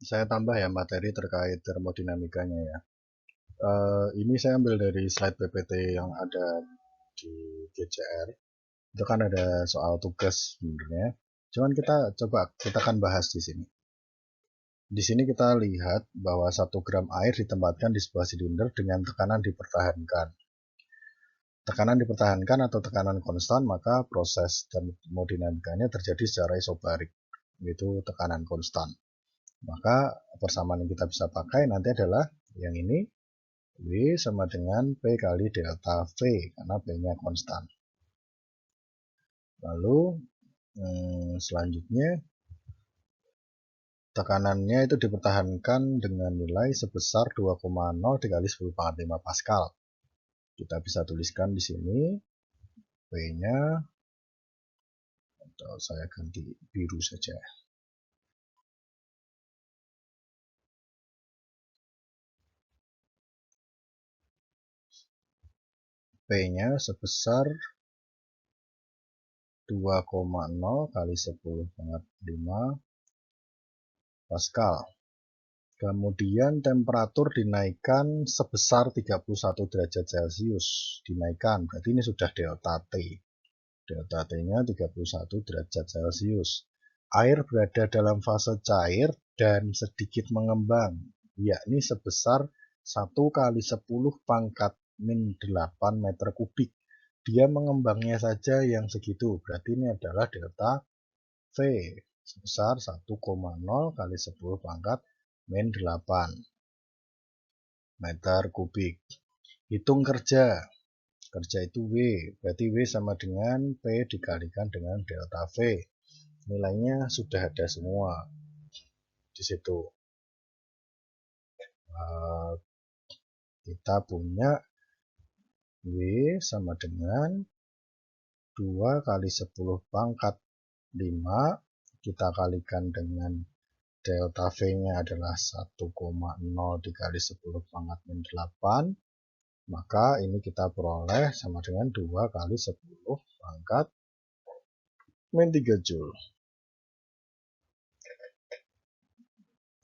saya tambah ya materi terkait termodinamikanya ya. Ini saya ambil dari slide PPT yang ada di GCR. Itu kan ada soal tugas sebenarnya. Cuman kita akan bahas di sini. Di sini kita lihat bahwa 1 gram air ditempatkan di sebuah silinder dengan tekanan dipertahankan. Tekanan dipertahankan atau tekanan konstan, maka proses termodinamikanya terjadi secara isobarik, yaitu tekanan konstan. Maka persamaan yang kita bisa pakai nanti adalah yang ini, W sama dengan P kali delta V, karena P-nya konstan. Lalu selanjutnya tekanannya itu dipertahankan dengan nilai sebesar 2,0 dikali 10 pangkat 5 Pascal. Kita bisa tuliskan di sini P-nya, atau saya ganti biru saja. P-nya sebesar 2,0 kali 10 pangkat 5 Pascal. Kemudian temperatur dinaikkan sebesar 31 derajat Celcius. Dinaikkan, berarti ini sudah delta T. Delta T-nya 31 derajat Celcius. Air berada dalam fase cair dan sedikit mengembang, yakni sebesar 1 kali 10 pangkat min 8 meter kubik. Dia mengembangnya saja yang segitu, berarti ini adalah delta V sebesar 1,0 kali 10 pangkat min 8 meter kubik. Hitung kerja. Kerja itu W, berarti W sama dengan P dikalikan dengan delta V. Nilainya sudah ada semua di situ. Kita punya W sama dengan 2 kali 10 pangkat 5, kita kalikan dengan delta V-nya adalah 1,0 dikali 10 pangkat min 8, maka ini kita peroleh sama dengan 2 kali 10 pangkat min 3 Joule.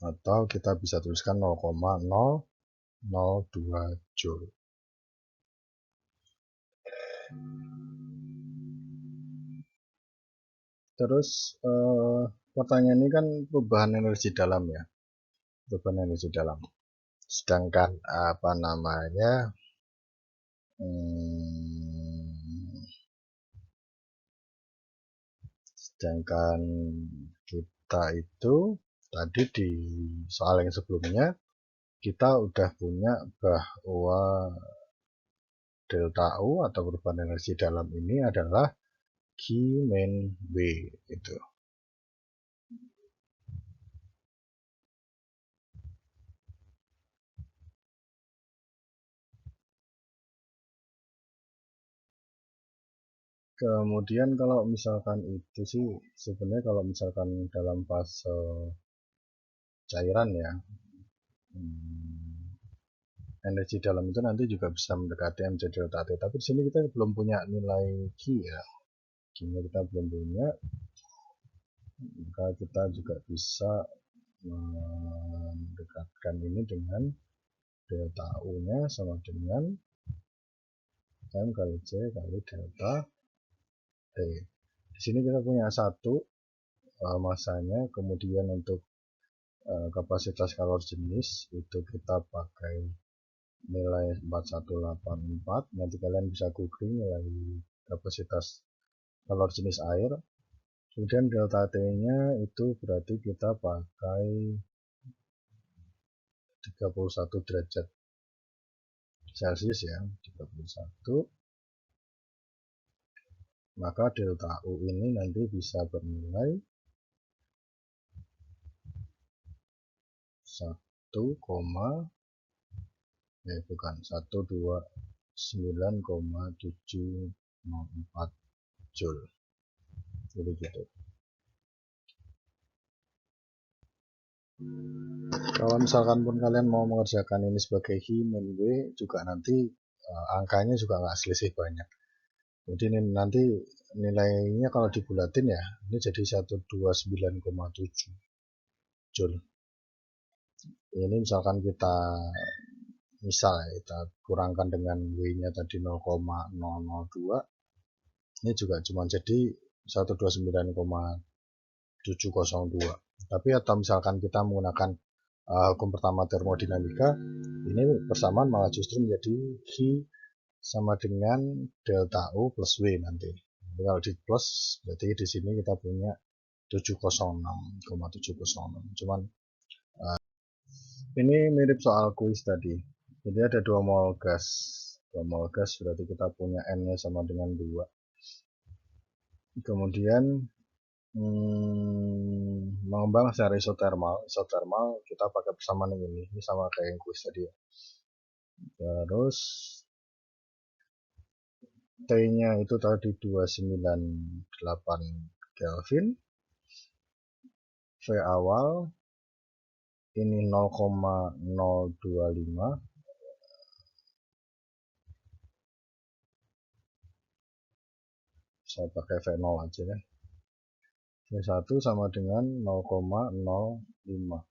Atau kita bisa tuliskan 0,002 Joule. Terus pertanyaan ini kan perubahan energi dalam ya. Perubahan energi dalam. Sedangkan apa namanya? Sedangkan kita itu tadi di soal yang sebelumnya kita udah punya bahwa delta U atau perubahan energi dalam ini adalah Q min W itu. Kemudian kalau misalkan itu sih sebenarnya kalau misalkan dalam fase cairan ya, energi dalam itu nanti juga bisa mendekati MC delta T. Tapi di sini kita belum punya nilai Q ya. Q-nya kita belum punya, maka kita juga bisa mendekatkan ini dengan delta U-nya sama dengan M kali C kali delta T. Di sini kita punya satu masanya, kemudian untuk kapasitas kalor jenis itu kita pakai nilai 4184. Nanti kalian bisa googling nilai kapasitas kalor jenis air. Kemudian delta T-nya itu berarti kita pakai 31 derajat Celcius ya, 31. Maka delta U ini nanti bisa bernilai 1,704 Joule. Jadi gitu. Kalau misalkan pun kalian mau mengerjakan ini sebagai Hi min W juga nanti angkanya juga nggak selisih banyak. Jadi ini nanti nilainya kalau dibulatin ya ini jadi 129,7 Joule. Ini misalkan kita kurangkan dengan W-nya tadi 0,002, ini juga cuma jadi 129,702. Tapi atau misalkan kita menggunakan hukum pertama termodinamika, ini persamaan malah justru menjadi Q sama dengan delta U plus W nanti. Jadi kalau di plus, berarti di sini kita punya 706,706. Cuman ini mirip soal kuis tadi. Jadi ada 2 mol gas. 2 mol gas berarti kita punya N-nya sama dengan 2. Kemudian mengembang secara isotermal. Isotermal kita pakai persamaan ini. Ini sama kayak yang kuis tadi ya. Terus T-nya itu tadi 298 Kelvin. V awal ini 0,025. Saya pakai V0 aja ya. V1 sama dengan 0,05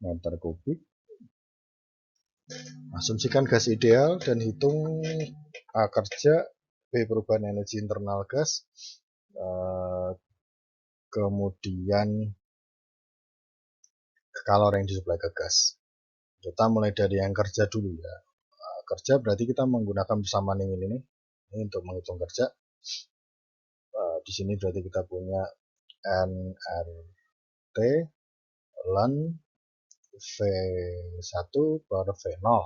meter kubik. Asumsikan gas ideal dan hitung A kerja, B perubahan energi internal gas, kemudian kalori yang disuplai ke gas. Kita mulai dari yang kerja dulu ya. Kerja berarti kita menggunakan persamaan ini untuk menghitung kerja. Di sini berarti kita punya nRT ln V1 per V0.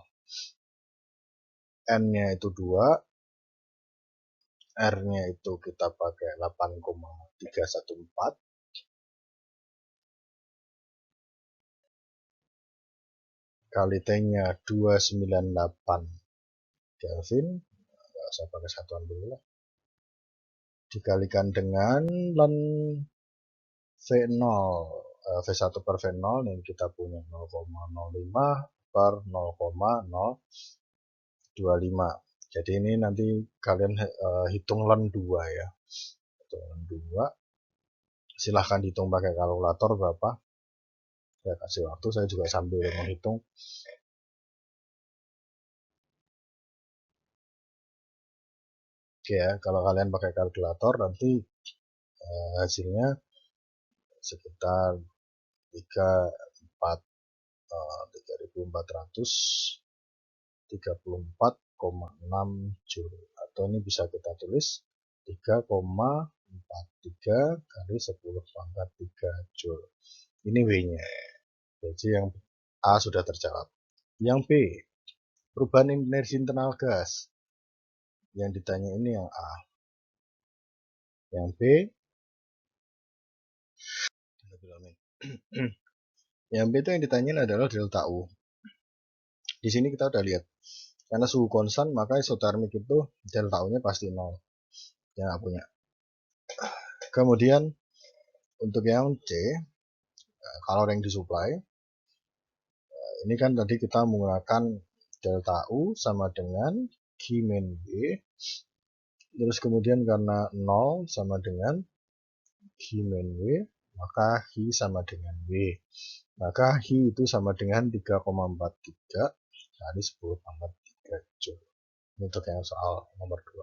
N-nya itu 2, R-nya itu kita pakai 8,314. Kali T-nya 298 Kelvin. Saya pakai satuan dulu lah. Dikalikan dengan ln V0, V1 per V0 yang kita punya 0,05 per 0,025. Jadi ini nanti kalian hitung ln 2 ya. Hitung ln 2. Silahkan hitung pakai kalkulator berapa. Saya kasih waktu, saya juga sambil menghitung. Oke ya, kalau kalian pakai kalkulator nanti hasilnya sekitar 3434,6 Joule, atau ini bisa kita tulis 3,43 kali 10 pangkat 3 Joule. Ini W-nya. Jadi yang A sudah terjawab. Yang B, perubahan energi internal gas. Yang ditanya ini yang A. Yang B, yang B itu yang ditanyain adalah delta U. Di sini kita udah lihat, karena suhu konstan maka isotermik itu delta U-nya pasti 0. Yang nggak punya. Kemudian untuk yang C, kalori yang disuplai, ini kan tadi kita menggunakan delta U sama dengan Q min W. Terus kemudian karena 0 sama dengan Q min W, maka Q sama dengan W. Maka Q itu sama dengan 3,43 kali 10 pangkat 3 Joule. Untuk yang soal nomor 2.